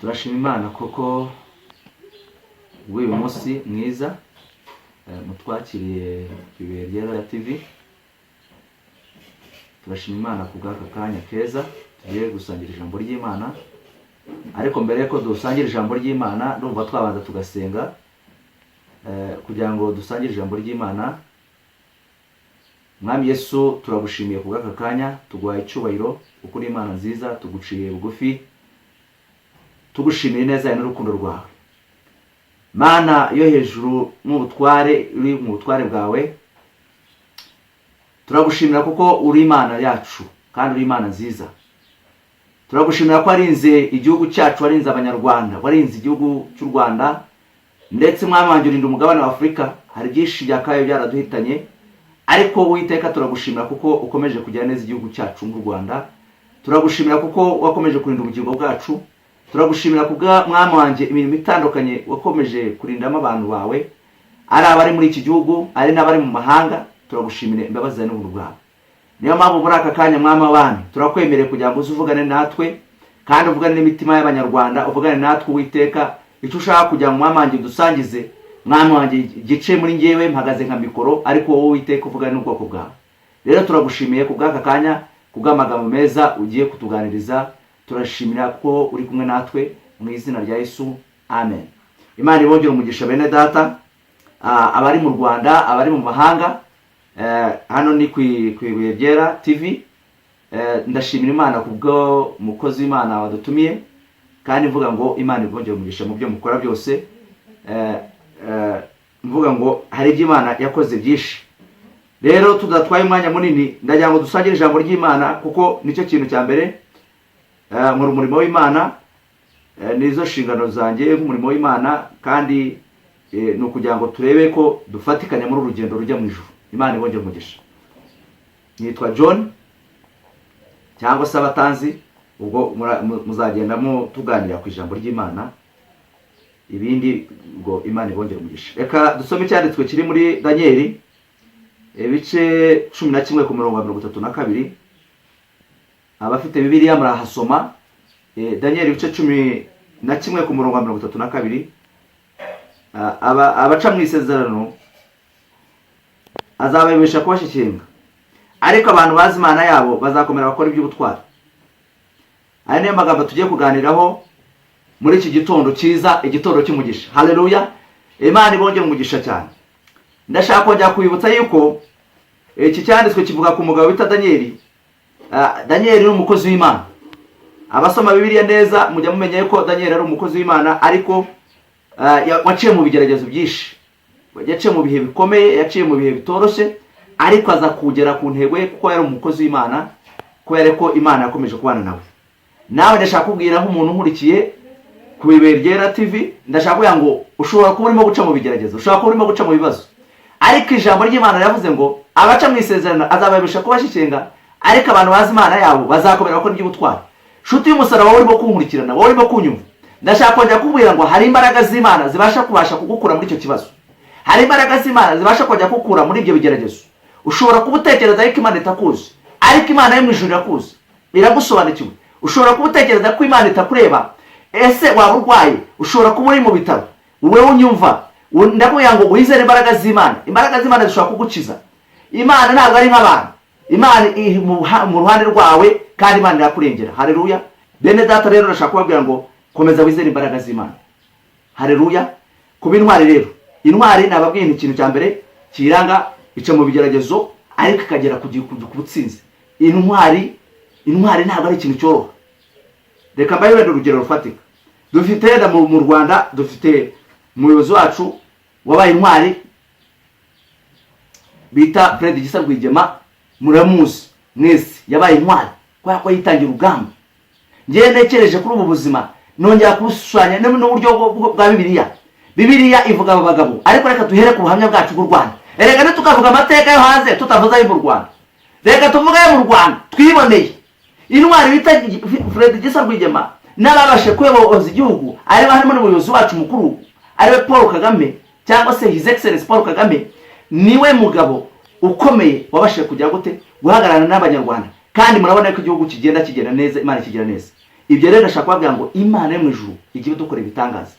turashima Imana koko uyu munsi mwiza mutwakiriye Ibuye Ryera TV. Turashima Imana kubw'aka kanya keza tugiye gusangira ijambo ry'Imana. Ariko mbere yuko dusangira ijambo ry'Imana ndumva twabanza tugasenga kugira ngo dusangire ijambo ry'Imana. Mwami Yesu, turagushimiye kubw'aka kanya, tuguhaye icyubahiro kuko uri Imana nziza, tuguciye bugufi, tugushimiye neza n'urukundo rwawe. Mana yo hejuru n'ubutware uri mu butware bwawe, turagushimira kuko uri Imana yacu kandi uri Imana nziza. Turagushimira ko warinze igihugu cyacu, warinze abanyarwanda, warinze igihugu cy'u Rwanda, ndetse mwami wanjye urinda umugabane wa Afurika. Hari byinshi byakaye byaraduhitanye, ariko Uwiteka turagushimira kuko ukomeje kugira neza igihugu cyacu mu Rwanda. Turagushimira kuko wakomeje kurinda ubugingo bwacu. Turagushimira kubwa mwami wanjye imirimo itandukanye wakomeje kurindamo abantu bawe, ari abari muri iki gihugu, ari n'abari mu mahanga. Turagushimira imbabazi n'ubuntu bwawe. Niyo mpamvu muri aka kanya mwami w'abami turakwemereye kugira ngo uzuvugane natwe, kandi uvugane n'imitima y'abanyarwanda, uvugane natwe Uwiteka. Icyo ushaka kugira ngo mwami wanjye dusangize, mwami wanjye gice muri njyewe mpagaze nka mikoro, ariko wowe Uwiteka uvugane n'ubwoko bwawe. Rero turagushimiye kubw'aka kanya, kubw'amagambo meza ugiye kutuganiriza. Turashimira ko uri kumwe natwe mu izina rya Yesu, amen. Imana ibongere umugisha bene data, abari mu Rwanda, abari mu mahanga. Hano ni ku Ibuye Ryera TV. Ndashimira Imana kubwo mukozi w'Imana wadutumiye, kandi mvuga ngo Imana ibongere umugisha mu byo mukora byose. Mvuga ngo hari ibyo Imana yakoze byinshi. Rero tudatwaye umwanya munini, ndagira ngo dusangire ijambo ry'Imana kuko nicyo kintu cya mbere. Mu murimo w'Imana, nizo nshingano zanjye nk'umurimo w'Imana, kandi ni ukugira ngo turebe ko dufatikanya muri urugendo rujya mu ijuru. Imana ibongere umugisha. Nitwa John, cyangwa se abatanzi, ubwo muzagendamo tuganira ku ijambo ry'Imana. Ibindi ngo Imana ibongere umugisha. Reka dusome icyanditswe kiri muri Danieli ibice 11 ku murongo wa 32. Abafite Bibiliya murahasoma. Danieli ibice 11 ku murongo wa 32. Abaca mu isezerano azababesha kubashikinga, ariko abantu bazi Imana yabo bazakomera bakora iby'ubutwari. Aya niyo magambo tugiye kuganiraho muri iki gitondo cyiza, igitondo cy'umugisha. Haleluya! Imana ibongere umugisha cyane. Ndashaka kongera kwibutsa yuko iki cyanditswe kivuga ku mugabo wita Danieli. Danieli ni umukozi w'Imana. Abasoma Bibiliya neza mujya mumenya ko Danieli ari umukozi w'Imana, ariko waciye mu bigeragezo byinshi, yaciye mu bihe bikomeye, yaciye mu bihe bitoroshye, ariko aza kugera ku ntego ye kuko yari umukozi w'Imana, kubera ko Imana yakomeje kubana nawe. Nawe ndashaka kubwira nk'umuntu nkurikiye ku Ibuye Ryera TV, ndashaka kugira ngo ushobora kuba urimo guca mu bigeragezo, ushobora kuba urimo guca mu bibazo, ariko ijambo ry'Imana yavuze ngo abaca mu isezerano azababesha kubashikinga, ariko abantu bazi Imana yabo bazakomera bakora iby'ubutwari. Shuti y'umusaraba wowe urimo kunkurikirana, wowe urimo kunyumva, ndashaka kongera kubwira ngo hari imbaraga z'Imana zibasha kugukura muri icyo kibazo. Hari imbaraga z'Imana zibasha kongera kugukura muri ibyo bigeragezo. Ushobora kuba utekereza yuko Imana itakuzi, ariko Imana yo mu ijuru irakuzi, iragusobanukiwe. Ushobora kuba utekereza ko Imana itakureba, ese waba urwaye, ushobora kuba uri mu bitaro, wowe unyumva, ndakubwira ngo wizere imbaraga z'Imana. Imbaraga z'Imana zishobora kugukiza. Imana ntabwo ari nk'abantu. Imana iri mu ruhande rwawe, kandi Imana irakurengera. Haleluya! Bene data, rero ndashaka kubabwira ngo komeza wizere imbaraga z'Imana. Haleluya! Kuba intwari rero, intwari nababwiye ni ikintu cya mbere kiranga ica mu bigeragezo, ariko ikagera ku butsinzi. Intwari ntabwo ari ikintu cyoroha. Reka mbaye wenda urugero rufatika. Dufite mu Rwanda, dufite umuyobozi wacu wabaye intwari bita Fred Gisa Rwigema. Muramuzi mwese, yabaye intwari kubera ko yitangira urugamba. Ngiye ntekereje kuri ubu buzima, nongera kubushushanya n'uburyo bwa Bibiliya. Bibiliya ivuga aba bagabo, ariko reka duhere ku buhamya bwacu bw'u Rwanda. Reka ne tukavuga amateka yo hanze tutavuza ayo mu Rwanda. Reka tuvuge ayo mu Rwanda twiboneye. Intwari bita Fred Gisa Rwigema n'ababashe kuyoboza igihugu, ari harimo n'umuyobozi wacu mukuru, ari we Paul Kagame, cyangwa se His Excellency Paul Kagame. Niwe mugabo ukomeye wabashe kujya gute guhagararana n'abanyarwanda, kandi murabona ko igihugu kigenda neza, Imana kigira neza. ibyo rero ndashaka kubabwira ngo Imana yo mu ijuru igiye dukora ibitangaza.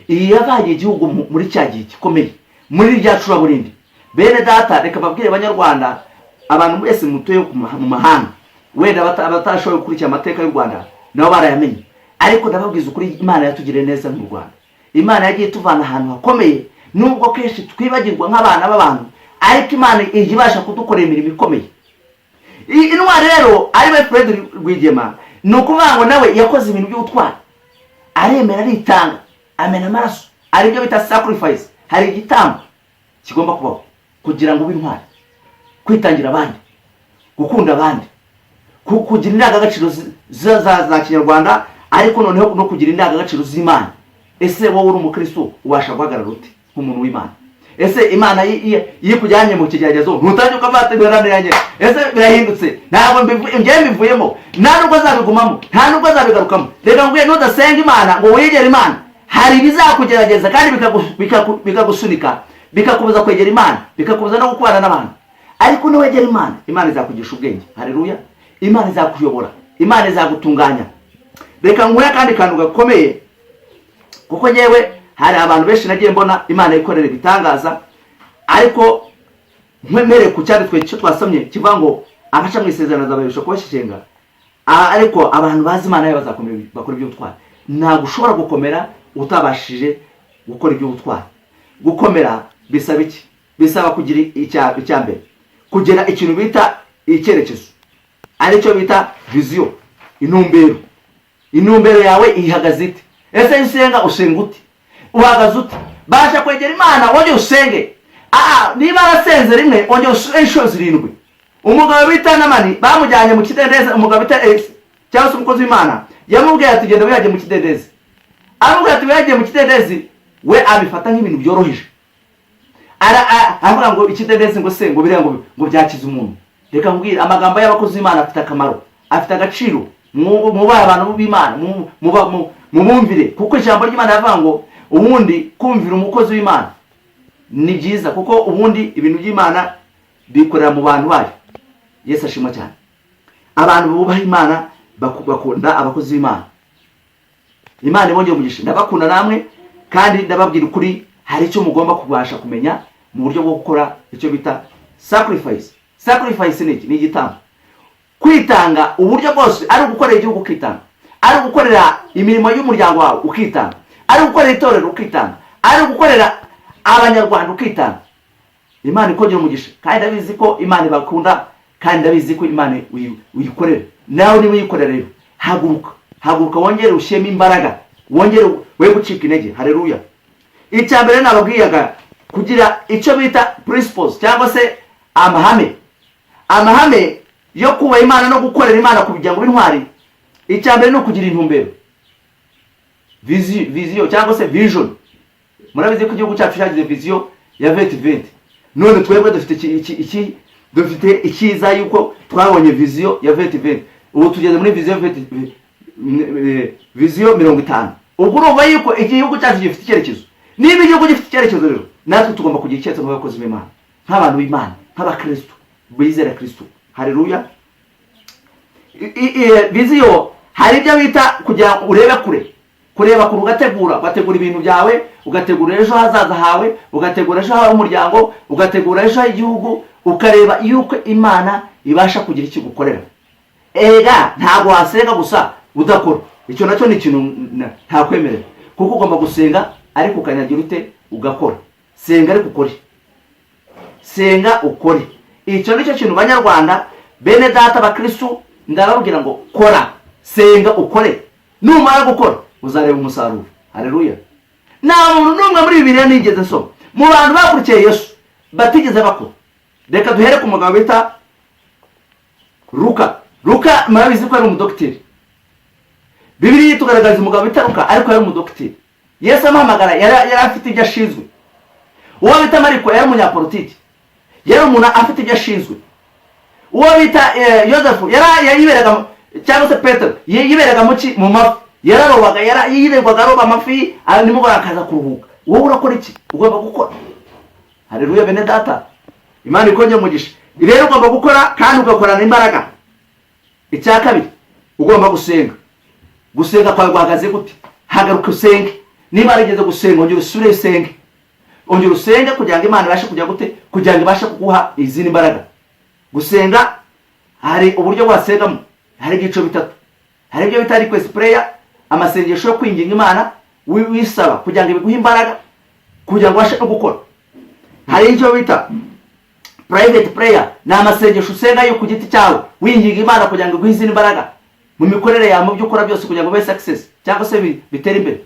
Iyi yabaye igihugu muri cya gihe gikomeye, muri rya curaburindi. Bene data, reka babwire abanyarwanda, abantu mwese mutuye mu mahanga, wenda batashoboye gukurikira amateka y'u Rwanda nabo barayamenye, ariko ndababwiza ukuri Imana yatugiriye neza mu Rwanda. Imana yagiye tuvana ahantu hakomeye, nubwo kenshi twibagirwa nk'abana b'abantu, ariko Imana ije ibasha kudukorera imirimo ikomeye. Intwari rero ari we Fred Rwigema, ni ukuvuga ngo nawe yakoze ibintu by'ubutwari, aremera aritanga, amena amaraso, aribyo bita sacrifice. Hari igitambo kigomba kubaho kugira ngo ube intwari, kwitangira abandi, gukunda abandi, kugira indangagaciro za kinyarwanda, ariko noneho no kugira indangagaciro z'Imana. Ese wowe uri umukristo ubasha guhagarara ute nk'umuntu w'Imana? Ese Imana yikujyanye mu kigeragezo ntutange ukavatira yanjye, ese birahindutse? Ntabwo mbivuyemo, nta nubwo azabigumamo, nta nubwo azabigarukamo. Reka nguye nudasenga Imana ngo wegere Imana, hari ibizakugerageza kandi bikagusunika, bikakubuza kwegera Imana, bikakubuza no gukubana n'abantu. Ariko niwegera Imana, Imana izakugisha ubwenge. Haleluya! Imana izakuyobora, Imana izagutunganya. Reka nguye kandi kantu gakomeye, kuko nyewe hari abantu benshi nagiye mbona Imana ikorera ibitangaza, ariko nkwemere ku cyari twe cyo twasomye kivuga ngo agaca mu isezerano azababisha kubashishenga. Ariko abantu bazi Imana yo bazakomera bakora iby'ubutwari. Ntabwo ushobora gukomera utabashije gukora iby'ubutwari. Gukomera bisaba iki? Bisaba kugira icyambere, kugira ikintu bita icyerekezo, aricyo bita vision, intumbero yawe ihagaze ite? Ese usenga usenga ute? Uhagaze ute? Basha kwegera Imana wongeye usenge. Niba arasenze rimwe wongeye inshuro 7. Umugabo bita Namani bamujyanye mu kidendezi, umugabo bita cyangwa se umukozi w'Imana yamubwiye ati genda wihaje mu kidendezi. Amubwiye ati wihaje mu kidendezi, we abifata nk'ibintu byoroheje. Avuga ngo ikidendezi ngo se ngo biriya ngo byakiza umuntu. Reka mbwira, amagambo y'abakozi b'Imana afite akamaro, afite agaciro. Mubaye abantu b'Imana, mumumvire, kuko ijambo ry'Imana yavuga ngo ubundi kumvira umukozi w'Imana ni byiza, kuko ubundi ibintu by'Imana bikorera mu bantu bayo. Yesu ashimwa cyane. Abantu bubaha Imana bakunda abakozi b'Imana. Imana ibongeye umugisha. Ndabakunda namwe kandi ndababwira ukuri, hari icyo mugomba kubasha kumenya mu buryo bwo gukora icyo bita sacrifice. Sacrifice ni igitambo. Kwitanga uburyo bwose, ari ugukorera igihugu ukitanga, ari ugukorera imirimo y'umuryango wawe ukitanga, ari ugukorera itorero ukitanga, ari ugukorera abanyarwanda ukitanga. Imana ikongera umugisha, kandi ndabizi ko Imana ibakunda, kandi ndabizi ko Imana uyikorera. Nawe niba uyikorera rero, haguruka wongere usheme imbaraga, wongere we gucika intege. Haleluya! Icyambere nababwiyaga kugira icyo bita principles cyangwa se amahame yo kuba Imana no gukorera Imana kugira ngo b'intwari. Icyambere no kugira intumbero, vision cyangwa se vision. Murabizi ko igihugu cyacu cyagize vision ya 2020. None twebwe dufite ikiza yuko twabonye vision ya 2020. Ubu tugeze muri vision 50. Ubwo urumva yuko igihugu cyacu gifite icyerekezo. Niba igihugu gifite icyerekezo rero, natwe tugomba kugira icyerekezo nk'abakozi b'Imana, nk'abantu b'Imana, nk'abakristo bizera Kristo. Haleluya! Vision hari ibyo bita kugira urebe kureba kure, ugategura ibintu byawe, ugategura ejo hazaza hawe, ugategura ejo hawe umuryango, ugategura ejo igihugu, ukareba yuko Imana ibasha kugira icyo gukorera. Ntabwo wasenga gusa udakora. Icyo nacyo ni ikintu nta kwemerera, kuko ugomba gusenga ariko ukanyagira ute ugakora. Senga ariko ukore, senga ukore. Icyo nicyo kintu banyarwanda bene data bakristo ndababwira ngo kora, senga ukore. Numara gukora uzareba umusaruro. Haleluya! Nta muntu n'umwe muri Bibiliya nigeze nsoma mu bantu bakurikiye Yesu batigeze bakora. Reka duhere ku mugabo bita Luka murabizi ko ari umudokiteri. Bibiliya itugaragariza umugabo bita Luka, ariko yari umudokiteri. Yesu amuhamagara, yari afite ibyo ashinzwe. Uwo bita Mariko yari umunyapolitiki, yari umuntu afite ibyo ashinzwe. Uwo bita Yosefu yari yiberaga, cyangwa se Petero yiberaga mu mafi, yararobaga, yirirwaga aroba amafi, nimugora akaza kuruhuka. Wowe urakora iki? Ugomba gukora. Haleluya bene data, Imana ikongera umugisha. Rero ugomba gukora kandi ugakorana imbaraga. Icya kabiri, ugomba gusenga gusenga kwawe guhagaze gute? Hagaruka usenge. Niba arigeze gusenga ongera usubire usenge, ongera usenge kugira ngo Imana ibashe kujya gute, kugira ngo ibashe kuguha izindi mbaraga. Gusenga hari uburyo bwasengamo, hari igico bitatu. Hari ibyo bita request prayer, amasengesho yo kwinginga Imana wisaba kugira ngo ibiguhe imbaraga kugira ngo ubashe no gukora. Hari icyo bita private prayer, ni amasengesho usenga yo ku giti cyawe winginga Imana kugira ngo iguhe izindi mbaraga mu mikorere yawe, mu byo ukora byose, kugira ngo ube success cyangwa se bitere imbere.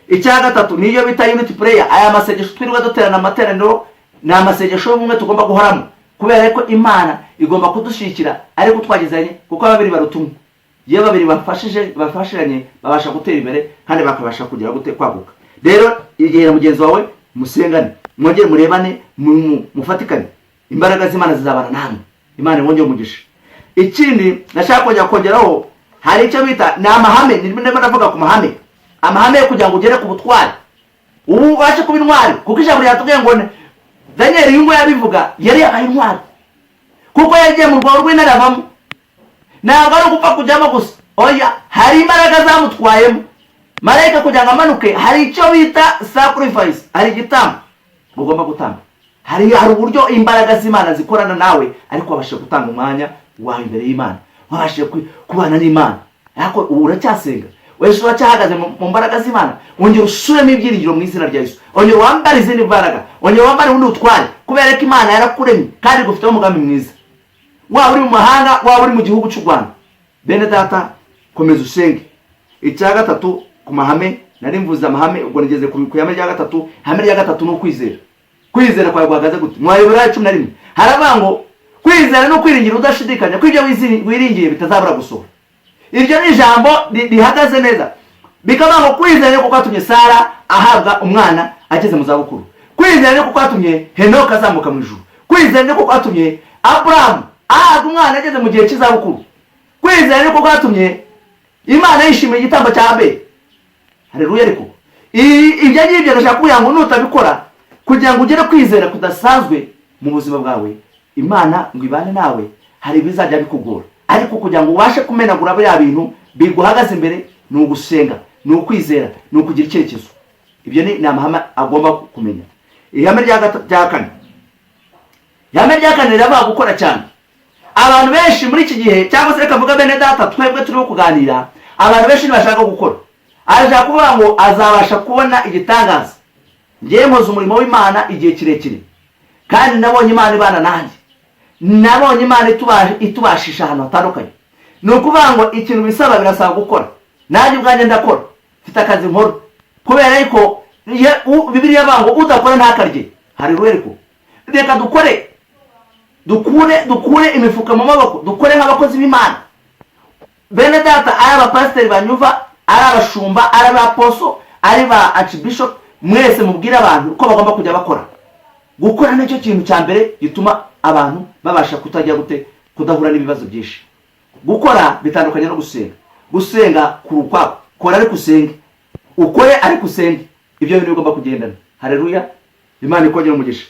Icya gatatu niyo bita unity prayer. Aya masengesho twirirwa duterana amateraniro ni amasengesho y'ubumwe tugomba guhoramo, kubera ko Imana igomba kudushikira ariko twagezanye, kuko babiri barutumwe. Iyo babiri bafashiranye babasha gutera imbere kandi bakabasha kugira gute, kwaguka. Rero igihe mugenzi wawe musengane, mwongere murebane, mufatikane, imbaraga z'Imana zizabana namwe. Imana ibongeye umugisha. Ikindi nashaka kongeraho, hari icyo bita ni amahame. Ndimo ndavuga ku mahame. Amahame yo kugira ngo ugere ku butwari, ubu ubashe kuba intwari, kuko ijambo ryatubwiye ngo Daniel yungo yabivuga yari yabaye intwari, kuko yagiye mu rwabo rw'intare avamo. Ntabwo ari ugupfa kujyamo gusa, oya, hari imbaraga zamutwayemo. Marayika kugira ngo amanuke, hari icyo bita sacrifice, hari igitambo ugomba gutanga. Hari uburyo imbaraga z'Imana zikorana nawe, ariko wabashe gutanga umwanya wawe imbere y'Imana, wabashe kubana n'Imana. Ariko uracyasenga, wese uracyahagaze mu mbaraga z'Imana, ongera usuremo ibyiringiro mu izina rya Yesu. Ongera wambare izindi mbaraga, ongera wambare ubundi utware, kubera ko Imana yarakuremye kandi igufiteho umugambi mwiza. Waba uri mu mahanga, waba uri mu gihugu cy'u Rwanda, bene data komeza usenge. Icya gatatu ku mahame, nari mvuze amahame, ubwo nigeze ku ihame rya gatatu. Ihame rya gatatu ni ukwizera. Kwizera kwawe guhagaze gute? Mwayobora 11 haravuga ngo kwizera no kwiringira udashidikanya ko ibyo wiringiye bitazabura gusohora. Iryo ni ijambo rihagaze neza. Bikaba ngo kwizera ko kwatumye Sara ahabwa umwana ageze mu zabukuru. Kwizera ko kwatumye Henoka azamuka mu ijuru. Kwizera ko kwatumye Abraham ahabwa umwana ageze mu gihe cy'izabukuru. Kwizera ko kwatumye Imana yishimiye igitambo cya Abeli. Haleluya. Ariko ibyo ngibyo ndashaka kugira ngo nutabikora, kugira ngo ugere kwizera kudasanzwe mu buzima bwawe, Imana ngo ibane nawe, hari bizajya bikugora. Ariko kugira ngo ubashe kumenagura bya bintu biguhagaze imbere, ni ugusenga, ni ukwizera, ni ukugira icyerekezo. Ibyo ni amahame agomba kumenya. Ihame rya kane. Ihame rya kane riravuga gukora cyane. Abantu benshi muri iki gihe, cyangwa se reka mvuga bene data twebwe turimo kuganira, abantu benshi ntibashaka gukora. Arashaka kuvuga ngo azabasha kubona igitangaza. Ngiye nkoze umurimo w'Imana igihe kirekire, kandi nabonye Imana ibana nanjye, nabonye Imana itubashisha ahantu hatandukanye. Ni ukuvuga ngo ikintu bisaba birasaba gukora. Nanjye ubwanjye ndakora, mfite akazi nkora, kubera ko Bibiliya ivuga ngo udakora ntakarye. Haleluya. Ariko reka dukure imifuka mu maboko, dukore nk'abakozi b'Imana. Bene data, ari abapasiteri banyuva, ari abashumba, ari abaposo, ari ba archbishop, mwese mubwira abantu ko bagomba kujya bakora. Gukora nicyo kintu cya mbere gituma abantu babasha kutajya kudahura n'ibibazo byinshi. Gukora bitandukanye no gusenga. Gusenga kurukwa, kora ariko usenge, ukore ariko usenge. Ibyo bintu bigomba kugendana. Haleluya. Imana ikongera umugisha.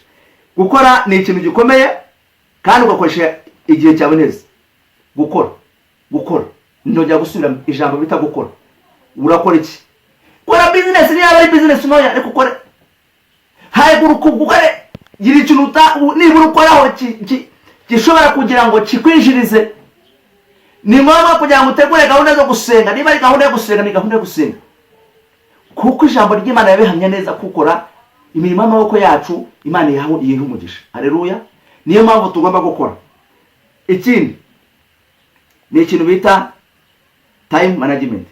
Gukora ni ikintu gikomeye, kandi ugakoresha igihe cyawe neza. Gukora ndojya gusubira ijambo bita gukora. Urakora iki? Kora business, niba ari business noya, ariko ukore. Haguruka ukore, gira ikintu nibura ukoraho gishobora kugira ngo kikwinjirize. Ni ngombwa kugira ngo utegure gahunda zo gusenga. Niba ari gahunda yo gusenga, ni gahunda yo gusenga, kuko ijambo ry'Imana yabihamya neza kukora imirimo y'amaboko yacu Imana yaho yiha umugisha. Haleluya. Niyo mpamvu tugomba gukora. Ikindi ni ikintu bita time management,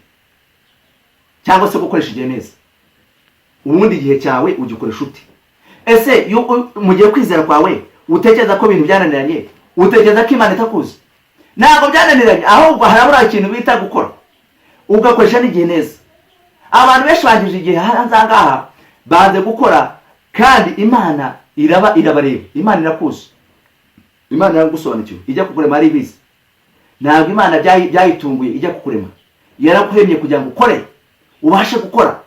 cyangwa se gukoresha igihe neza. Ubundi igihe cyawe ugikoresha uti? Ese mu gihe kwizera kwawe utekereza ko ibintu byananiranye? Utekereza ko Imana itakuzi? Ntabwo byananiranye, ahubwo harabura ikintu bita gukora, ugakoresha n'igihe neza. Abantu benshi bagije igihe hanze ngaha baze gukora, kandi Imana irabareba. Imana irakuzi, Imana iragusobanukiwe, ijya kukurema ari bizi. Ntabwo Imana byayitunguye ijya kukurema, yarakuremye kugira ngo ukore, ubashe gukora,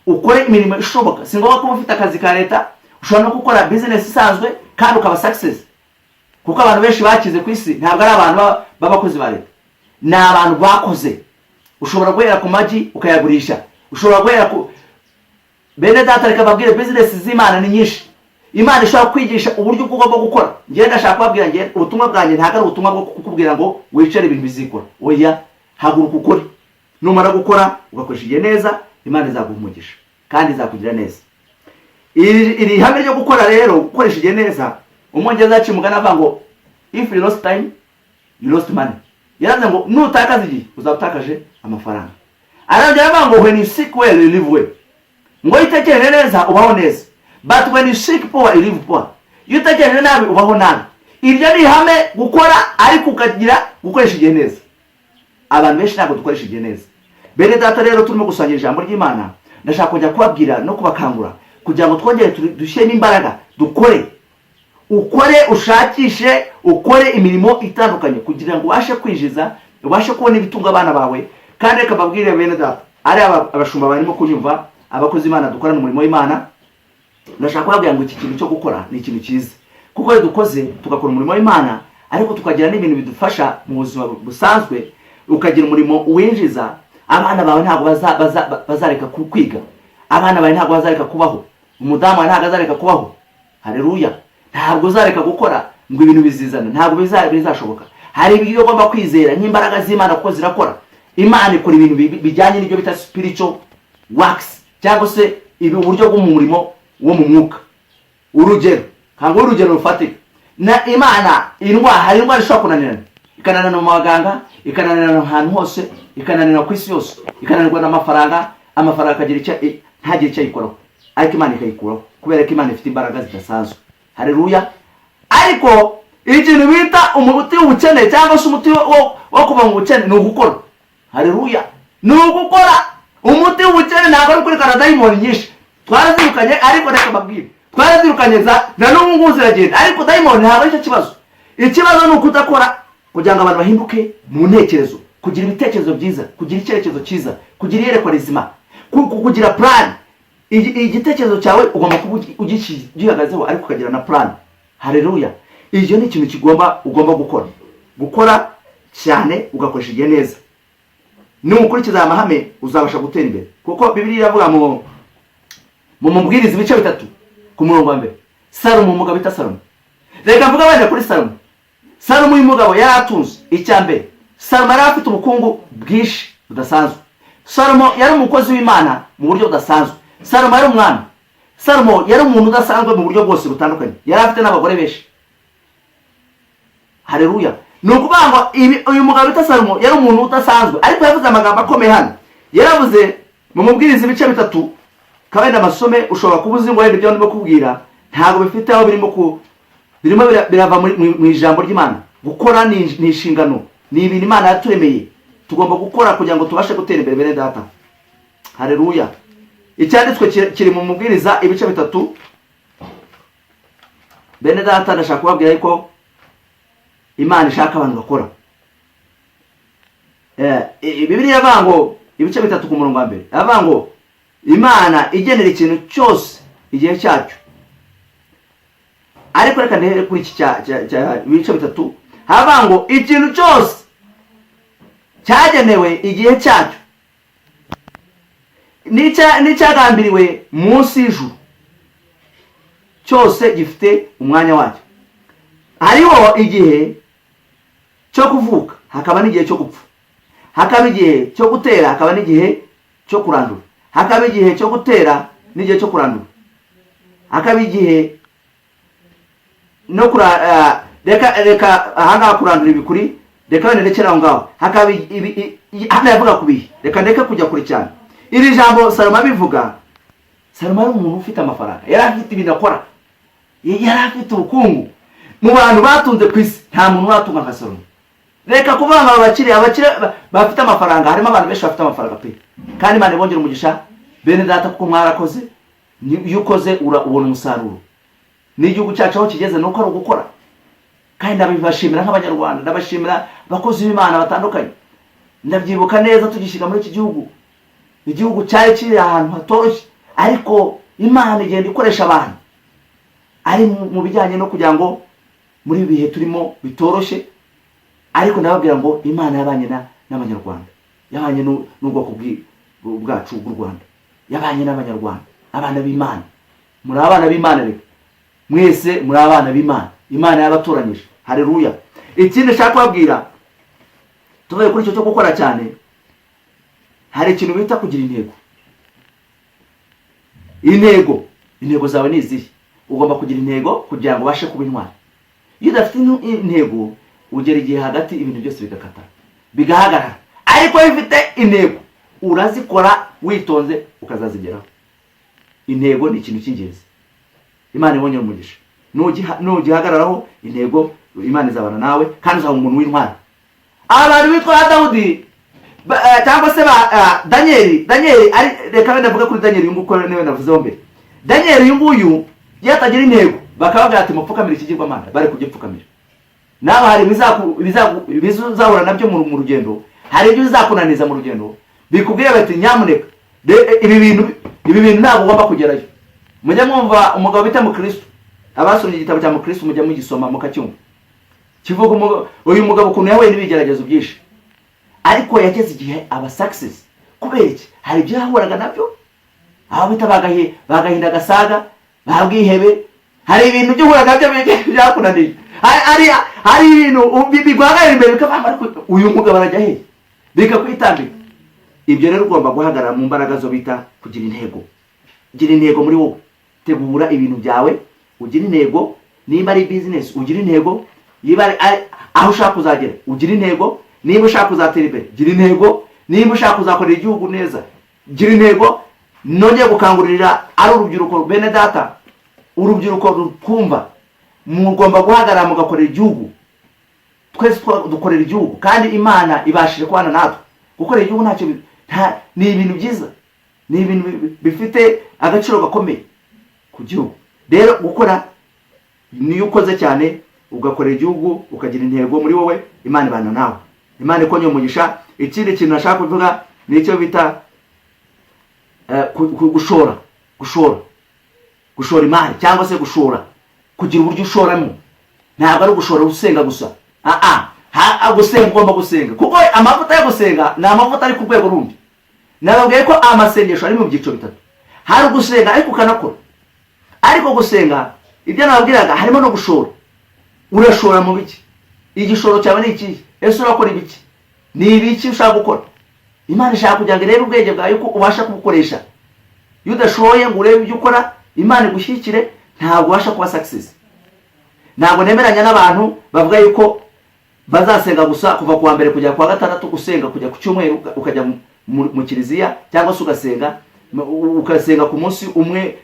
ukore imirimo ishoboka. Si ngombwa kuba ufite akazi ka leta, ushobora no gukora business isanzwe kandi ukaba success. Kuko abantu benshi bakize ku isi ntabwo ari abantu b'abakozi ba leta, ni abantu bakoze ushobora guhera ku magi ukayagurisha, ushobora guhera ku bene data. Reka babwire business z'Imana ni nyinshi. Imana ishobora kwigisha uburyo ugomba gukora. Ngiye ndashaka kubabwira ngiye ubutumwa bwanjye ntago ari ubutumwa bwo kukubwira ngo wicare ibintu bizikora. Oya, haguruka ukore. Numara gukora ugakoresha igihe neza, Imana izaguha umugisha kandi izakugira neza. Iri hame ryo gukora rero, gukoresha igihe neza, umwongereza yaciye umugani avuga ngo if you lost time you lost money. Yaravuze ngo nutakaza igihe uzatakaje amafaranga. Arongera avuga ngo when you seek well you live well. Ngo itekereje neza ubaho neza. But when you seek power you live poor. Iyo itekereje nabi ubaho nabi. Iryo ni ihame gukora ariko ukagira gukoresha igihe neza. Abantu benshi ntabwo dukoresha igihe neza. Bene data rero turimo gusangira ijambo ry'Imana, ndashaka kujya kubabwira no kubakangura kugira ngo twongere dushyiremo imbaraga, dukore. Ukore, ushakishe, ukore imirimo itandukanye kugira ngo ubashe kwinjiza, ubashe kubona ibitunga abana bawe. Kandi reka babwire bene data, ari abashumba barimo kunyumva, abakozi Imana dukorana umurimo w'Imana, ndashaka kubabwira ngo iki kintu cyo gukora ni ikintu cyiza. Kuko iyo dukoze tugakora umurimo w'Imana ariko tukagira n'ibintu bidufasha mu buzima busanzwe, ukagira umurimo uwinjiza, abana bawe ntabwo bazareka kwiga, abana bawe ntabwo bazareka kubaho, umudamu wawe ntabwo azareka kubaho. Haleluya. Ntabwo uzareka gukora ngo ibintu bizizana, ntabwo bizashoboka. Hari ibyo ugomba kwizera nk'imbaraga z'Imana kuko zirakora. Imana ikora ibintu bijyanye n'ibyo bita spiritual works, cyangwa se ibi uburyo bw'umurimo wo mu mwuka. Urugero, kango urugero rufatika. Na Imana hari indwara ishobora kunanirana, ikananirana mu baganga, ikananirana ahantu hose, ikananirana ku isi yose, ikananirwa n'amafaranga, amafaranga akagira ntagire icyo ayikoraho, ariko Imana ikayikuraho kubera ko Imana ifite imbaraga zidasanzwe. Haleluya. Ariko ikintu bita umuti w'ubukene cyangwa se umuti wo kuva mu bukene ni ugukora. Haleluya. Ni ugukora. Umuti w'ubukene ntabwo ari kuri dayimoni nyinshi. Twarazirukanye ariko reka babwire, twarazirukanye na n'ubu ngubu ziragenda, ariko dayimoni ntabwo ari cyo kibazo. Ikibazo ni ukudakora kugira ngo abantu bahinduke mu ntekerezo, kugira ibitekerezo byiza, kugira icyerekezo cyiza, kugira iyerekwa rizima, kugira plan. Igitekerezo cyawe ugomba kuba ugihagazeho ariko ukagira na plan. Haleluya. Iyo ni ikintu ugomba gukora. Gukora cyane ugakoresha igihe neza. Numukurikiza amahame uzabasha gutera imbere. Kuko Bibiliya iravuga mu mubwiriza ibice 3 ku murongo wa mbere. Salomo, umugabo bita Salomo. Reka mvuga wenda kuri Salomo. Salomo uyu mugabo yaratunze icyambere. Salomo yari afite ubukungu bwinshi budasanzwe. Salomo yari umukozi w'Imana mu buryo budasanzwe. Salomo yari umwami. Salomo yari umuntu udasanzwe mu buryo bwose butandukanye. Yari afite n'abagore benshi. Haleluya. Nukuvuga ngo uyu mugabo bita Salomo yari umuntu udasanzwe, ariko yavuze amagambo akomeye hano. Yaravuze mu mubwiriza ibice 3, kabenda amasome ushobora kubuza ngo wenda ibyo ndimo kubwira ntabwo bifite aho birimo birava mu ijambo ry'Imana. Gukora ni inshingano, ni ibintu Imana yaturemeye. Tugomba gukora kugira ngo tubashe gutera imbere bene data. Haleluya. Icyanditswe kiri mu mubwiriza ibice 3. Bene data, ndashaka kubabwira yuko Imana ishaka abantu bakora. Bibiliya ivuga ngo ibice 3 ku murongo wa mbere, avuga ngo Imana igenera ikintu cyose igihe cyacyo. Ariko reka ndehere kuri iki ibice 3, havuga ngo ikintu cyose cyagenewe igihe cyacyo n'icyagambiriwe munsi y'ijuru cyose gifite umwanya wacyo. Hariho igihe cyo kuvuka, hakaba n'igihe cyo gupfa, hakaba igihe cyo gutera, hakaba n'igihe cyo kurandura, hakaba igihe cyo gutera n'igihe cyo kurandura, hakaba igihe no reka ahangaha kurandura ibikuri, reka wenda ndekera aho ngaho, hakaba hano yavuga ku bihe, reka ndeke kujya kure cyane. Iri jambo Salomo abivuga, Salomo ari umuntu ufite amafaranga, yari afite ibintu akora, yari afite ubukungu. Mu bantu batunze ku isi nta muntu watunga nka Salomo. Reka kuvuga ngo abakire bafite amafaranga, harimo abantu benshi bafite amafaranga pe, kandi Imana ibongera umugisha. Bene data, kuko mwarakoze, iyo ukoze ubona umusaruro. N'igihugu cyacu aho kigeze nuko ari ugukora. Kandi ndabibashimira nk'Abanyarwanda, ndabashimira abakozi b'Imana batandukanye. Ndabyibuka neza tugishyika muri iki gihugu. Igihugu cyari kiri ahantu hatoroshye, ariko Imana igenda ikoresha abantu ari mu bijyanye no kugira ngo muri bihe turimo bitoroshye, ariko ndababwira ngo Imana yabanye n'Abanyarwanda. yabanye n'ubwoko bwacu bw'u Rwanda, yabanye n'abanyarwanda, abana b'Imana. Muri abana b'Imana rero, mwese muri abana b'Imana, Imana yabatoranyije. Haleluya. Ikindi nshaka kubabwira, tuvuye kuri icyo cyo gukora cyane, hari ikintu bita kugira intego. Intego zawe ni izihe? Ugomba kugira intego kugira ngo ubashe kuba intwari. Iyo udafite intego, ugera igihe hagati ibintu byose bigakata, bigahagarara. Ariko iyo ufite intego, urazikora witonze ukazazigeraho. Intego ni ikintu cy'ingenzi. Imana ibonye umugisha. Nugihagararaho intego, Imana izabana nawe kandi uzaba umuntu w'intwari. Abantu bitwa Dawudi cyangwa se Daniel reka wenda mvuga kuri Daniel nguko niwe navuzeho mbere. Daniel uyu nguyu yatagira intego, bakavuga ati mupfukamira ikigirwamana, bari kugipfukamira. Nawe hari bizahura nabyo mu rugendo, hari ibyo bizakunaniza mu rugendo, bikubwira bati nyamuneka ibi bintu ntabwo ugomba kugerayo. Mujya mwumva umugabo bita Mukristo, abasomye igitabo cya Mukristo mujya mugisoma mukacyumva, kivuga uyu mugabo ukuntu yahuye n'ibigeragezo byinshi, ariko yageze igihe aba success. Kubera iki? Hari ibyo yahuraga nabyo, aho bita bagahinda gasaga, babwihebe, hari ibintu by'uhura nabyo byakunaniye, hari ibintu bigwagarira imbere bikavamba, uyu mugabo arajya he bikakwitambika. Ibyo rero ugomba guhagarara mu mbaraga zo bita kugira intego. Gira intego muri wowe, tegura ibintu byawe, ugira intego. Niba ari business, ugira intego. Niba aho ushaka kuzagera, ugira intego. Niba ushaka kuzatera imbere, gira intego. Niba ushaka kuzakorera igihugu neza, gira intego. Nongeye gukangurira ari urubyiruko bene data, urubyiruko rukumva, mugomba guhagarara mugakorera igihugu. Twese dukorera igihugu kandi Imana ibashije kubana natwe. Gukorera igihugu ntacyo ni ibintu byiza, ni ibintu bifite agaciro gakomeye ku gihugu. Rero gukora niyo ukoze cyane, ugakorera igihugu, ukagira intego muri wowe, Imana ibana nawe. Imana ikonye umugisha. Ikindi kintu nashaka kuvuga ni icyo bita gushora imari, cyangwa se kugira uburyo ushoramo. Ntabwo ari ugushora usenga gusa. Gusenga ugomba gusenga, kuko amavuta yo gusenga ni amavuta ari ku rwego rundi. Nababwiye ko amasengesho ari mu byiciro bitatu. Hari gusenga ariko ukanakora. Ariko gusenga, ibyo nababwiraga harimo no gushora. Urashora mu biki? Igishoro cyawe ni iki? Ese urakora ibiki? Ni ibiki ushaka gukora? Imana ishaka kugira ngo rero ubwenge bwawe uko ubasha kubukoresha. Iyo udashoye ngo urebe ibyo ukora, Imana igushyikire, ntabwo ubasha kuba success. Ntabwo nemeranya n'abantu bavuga yuko bazasenga gusa kuva kuwa mbere kujya kuwa gatandatu, gusenga kujya ku cyumweru ukajya mu kiliziya, cyangwa se ugasenga ku munsi umwe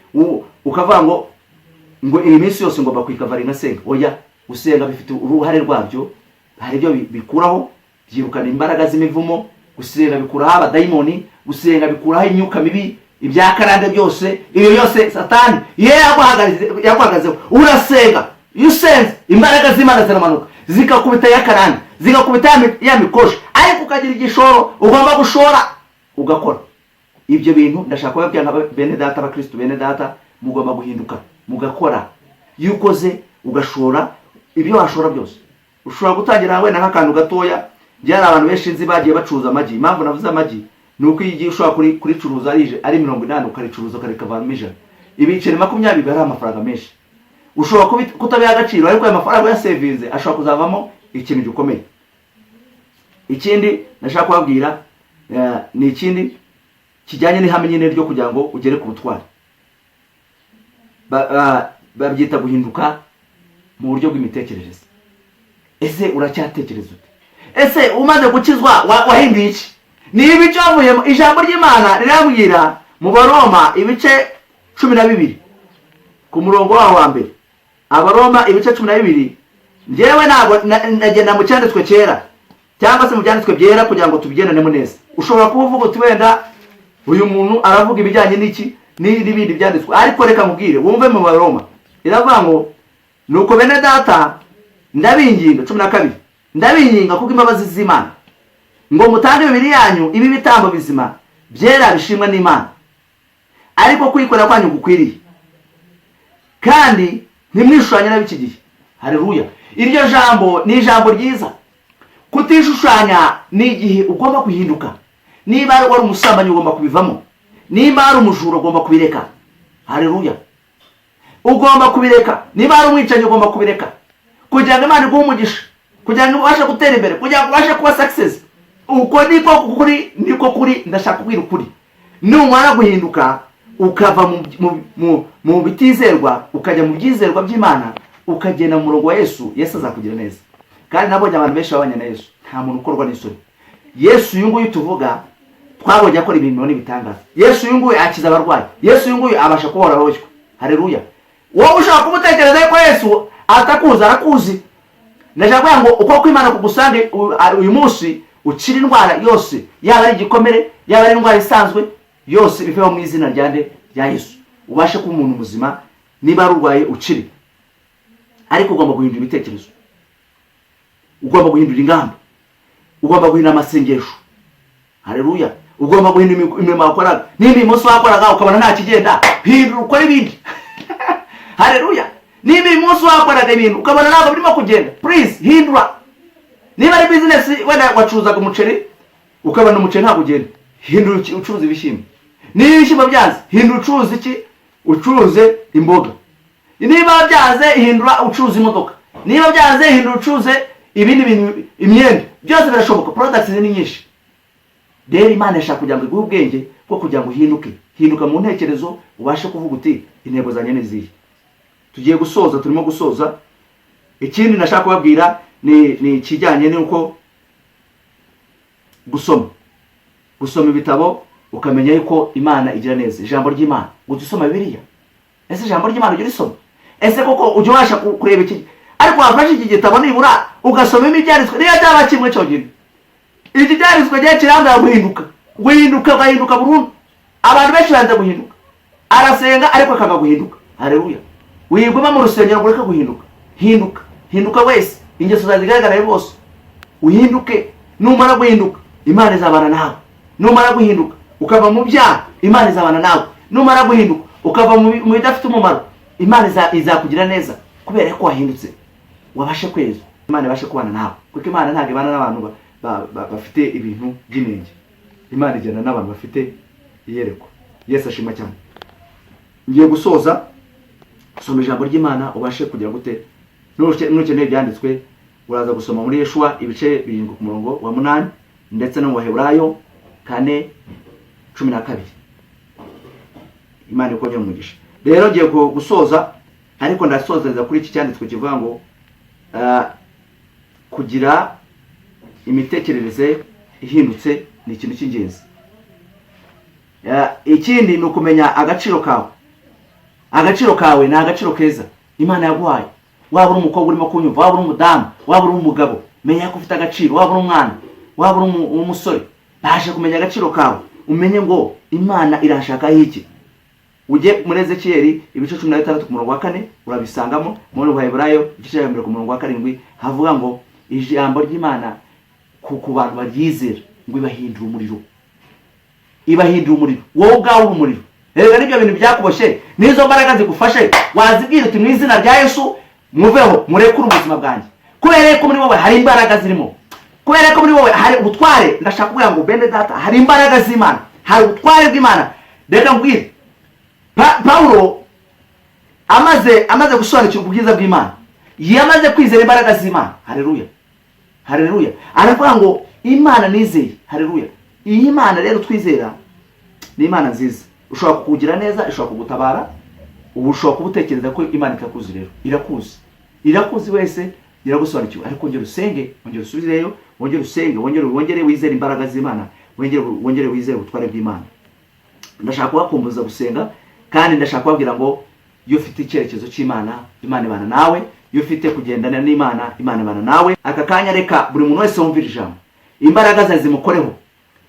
ukavuga ngo iyi minsi yose ngomba kwikavari ngasenga. Oya, gusenga bifite uruhare rwabyo. Hari ibyo bikuraho, byirukana imbaraga z'imivumo. Gusenga bikuraho abadayimoni, gusenga bikuraho imyuka mibi, ibya karande byose. Ibyo byose Satani yaguhagazeho. Urasenga, iyo usenze imbaraga z'Imana ziramanuka, zikakubita ya karande, zikakubita ya mikosha. Ariko ukagira igishoro, ugomba gushora ugakora. Ibyo bintu ndashaka kubabwira nka bene data, abakristo bene data, mugomba guhinduka mugakora. Iyo ukoze ugashora, ibyo washora byose. Ushobora gutangira wenda nk'akantu gatoya. Byari abantu benshi nzi bagiye bacuruza amagi. Impamvu navuze amagi nuko igihe ushobora kuricuruza ari 80 ukaricuruza karikavamo 100. Ibiceri 20 bari amafaranga menshi. Ushobora kutabiha agaciro, ariko aya mafaranga ya service ashobora kuzavamo ikintu gikomeye. Ikindi nashaka kubabwira ni ikindi kijyanye n'ihame nyine ryo kugira ngo ugere ku butwari. Babyita guhinduka mu buryo bw'imitekerereze. Ese uracyatekereza ute? Ese umaze gukizwa wahinduye iki? Ni ibice wavuyemo. Ijambo ry'Imana rirambwira mu Baroma ibice 12 ku murongo waho wa mbere. Abaroma ibice 12. Njyewe ntabwo nagenda mu cyanditswe cyera cyangwa se mu byanditswe byera kugira ngo tubigendanemo neza. Ushobora kuvuga uti wenda uyu muntu aravuga ibijyanye n'iki n'ibindi byanditswe, ariko reka nkubwire wumve mu Baroma iravuga ngo nuko bene data ndabinginga 12, ndabinginga kuko imbabazi z'Imana ngo mutange imibiri yanyu ibi bitambo bizima byera bishimwa n'Imana, ariko kwikora kwanyu gukwiriye, kandi ntimwishushanye n'ab'iki gihe. Haleluya. Iryo jambo ni ijambo ryiza. Kutishushanya ni igihe ugomba guhinduka. niba wari umusambanyi ugomba kubivamo, niba ari umujura ugomba kubireka. Haleluya. Ugomba kubireka. Niba ari umwicanyi ugomba kubireka, kugira ngo Imana iguhe umugisha, kugira ngo ubashe gutera imbere, kugira ngo ubashe kuba success. Uko niko kuri ndashaka kubwira ukuri. Numara guhinduka ukava mu bitizerwa ukajya mu byizerwa by'Imana, ukagenda mu murongo wa Yesu, Yesu azakugira neza. Kandi nabonye abantu benshi babanye na Yesu, nta muntu ukorwa n'isoni. Yesu uyu nguyu tuvuga twabonye akora ibintu n'ibitangaza. Yesu uyu nguyu akiza abarwayi. Yesu uyu nguyu abasha kuhora roshywe. Haleluya. Wowe ushaka kumutekereza ko Yesu atakuza, arakuzi. Ndashaka ngo uko kw'Imana kugusange uyu munsi ukira indwara yose, yaba ari igikomere, yaba ari indwara isanzwe, yose biveho mu izina rya Yesu. Ubashe kuba umuntu muzima, niba ari urwaye ukiri. Ariko ugomba guhindura ibitekerezo, ugomba guhindura ingamba, ugomba guhindura amasengesho. Haleluya. Ugomba guhindura imirimo wakoraga. Niba umunsi wakoraga ukabona nta kigenda, hindura ukora ibindi. Haleluya. Niba umunsi wakoraga ibintu ukabona ntabwo birimo kugenda, please hindura. Niba ari business wenda wacuruzaga umuceri ukabona umuceri ntabwo ugenda, hindura ucuruza ibishyimbo. Niba ibishyimbo byaze, hindura ucuruza iki? Ucuruze imboga. Niba byaze, hindura ucuruza imodoka. Niba byaze, hindura ucuruze ibindi bintu, imyenda. Byose birashoboka, products ni nyinshi. Rero Imana ishaka kugira ngo iguhe ubwenge bwo kugira ngo uhinduke. Hinduka mu ntekerezo, ubashe kuvuga uti intego zanjye ni zihe. Tugiye gusoza, turimo gusoza. Ikindi nashaka kubabwira ni kijyanye n'uko gusoma ibitabo ukamenya yuko Imana igira neza. Ijambo ry'Imana, udusoma Bibiliya. Ese ijambo ry'Imana ujye risoma? Ese koko ujye ubasha kureba iki? Ariko wafashe iki gitabo nibura ugasoma ibyanditswe, niyo cyaba kimwe cyonyine. Iki cyanditswe gihe kiranga guhinduka burundu. Abantu benshi banze guhinduka. Arasenga ariko akanga guhinduka. Haleluya. Wiguma mu rusengero ureka guhinduka. Hinduka wese. Ingeso zazigaragara bose. Uhinduke. Numara guhinduka, Imana izabana nawe. Numara guhinduka ukava mu byaha, Imana izabana nawe. Numara guhinduka ukava mu bidafite umumaro, Imana izakugira neza kubera ko wahindutse. Wabashe kweza, Imana ibashe kubana nawe. Kuko Imana ntabwo ibana n'abantu bafite ibintu by'inenge. Imana igenda n'abantu bafite iyerekwa. Yesu ashimwe cyane. Ngiye gusoza. Soma ijambo ry'Imana ubashe kugira gute. Nukeneye byanditswe uraza gusoma muri Yeshua ibice 7 ku murongo wa 8 ndetse no mu Heburayo 4:12. Imana ikongera umugisha. Rero ngiye gusoza, ariko ndasozeza kuri iki cyanditswe kivuga ngo kugira imitekerereze ihindutse ni ikintu cy'ingenzi. Ikindi ni ukumenya agaciro kawe. Agaciro kawe ni agaciro keza Imana yaguhaye. Waba uri umukobwa urimo kunyumva, waba uri umudamu, waba uri umugabo, menya ko ufite agaciro. Waba uri umwana, waba uri umusore, bashe kumenya agaciro kawe. Umenye ngo Imana irashaka iki. Ujye muri Ezekiyeli ibice 16 ku murongo wa 4 urabisangamo. Muri Heburayo igice cya 1 ku murongo wa 7 havuga ngo ijambo ry'Imana ku bantu baryizera ngo ibahindura umuriro. Ibahindura umuriro. Wowe ubwawe umuriro. Rero nibyo bintu byakuboshe, nizo mbaraga zigufashe. Wazibwira uti mu izina rya Yesu muveho, murekure ubuzima bwanjye. Kubera ko muri wowe hari imbaraga zirimo. Kubera ko muri wowe hari ubutware. Ndashaka kuvuga ngo bene data, hari imbaraga z'Imana, hari ubutware bw'Imana. Reka mbwire, Paulo amaze gusobanukirwa ubwiza bw'Imana, yamaze kwizera imbaraga z'Imana. Haleluya. Haleluya. Aravuga ngo Imana nizeye. Haleluya. Iyi Imana rero twizera ni Imana nziza. Ushobora kukugira neza, ishobora kugutabara. Ubu ushobora kubutekereza ko Imana itakuzi. Rero irakuzi wese, iragusobanukiwe. Ariko ongera usenge, ongera usubireyo, ongera usenge, wongere wizere imbaraga z'Imana, wongere wizere ubutware bw'Imana. Ndashaka kubakumbuza gusenga, kandi ndashaka kubabwira ngo iyo ufite icyerekezo cy'Imana, Imana ibana nawe. Iyo ufite kugendana n'Imana, Imana ibana nawe. Aka kanya reka buri muntu wese wumvira ijambo, imbaraga zawe zimukoreho.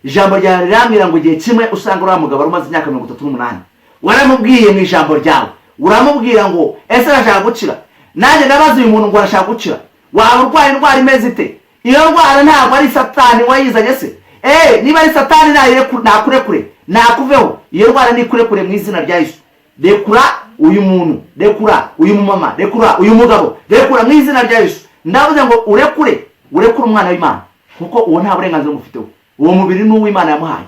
Ijambo ryawe riramira ngo igihe kimwe usanga uriya mugabo umaze imyaka 38 waramubwiye mu ijambo ryawe, uramubwira ngo ese arashaka gukira. Nanjye ndabaza uyu muntu ngo arashaka gukira. Waba urwaye indwara imeze ite? Iyo ndwara ntabwo ari Satani wayizanye se. Niba ari Satani nakurekure, nakuveho. Iyo ndwara nikurekure mu izina rya Yesu. Rekura uyu muntu, rekura uyu mumama, rekura uyu mugabo, rekura mu izina rya Yesu. Ndavuze ngo urekure umwana w'Imana, kuko uwo nta burenganzira umufiteho. uwo mubiri ni uw'Imana yamuhaye.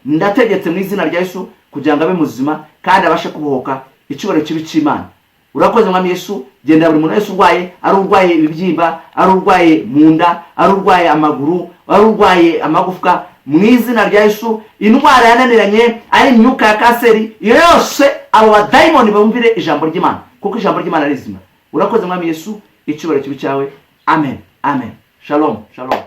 Ndategetse mu izina rya Yesu kugira ngo abe muzima kandi abashe kubohoka icyubahiro kibi cy'Imana. Urakoze mwami Yesu, genda buri muntu wese urwaye, ari urwaye ibibyimba, ari urwaye mu nda, ari urwaye amaguru, ari urwaye amagufwa, mu izina rya Yesu, indwara yananiranye, ari imyuka ya kanseri, iyo yose abo badayimoni bumvire ijambo ry'Imana, kuko ijambo ry'Imana rizima. Urakoze mwami Yesu, icyubahiro kibi cyawe. Amen, amen. Shalom, shalom.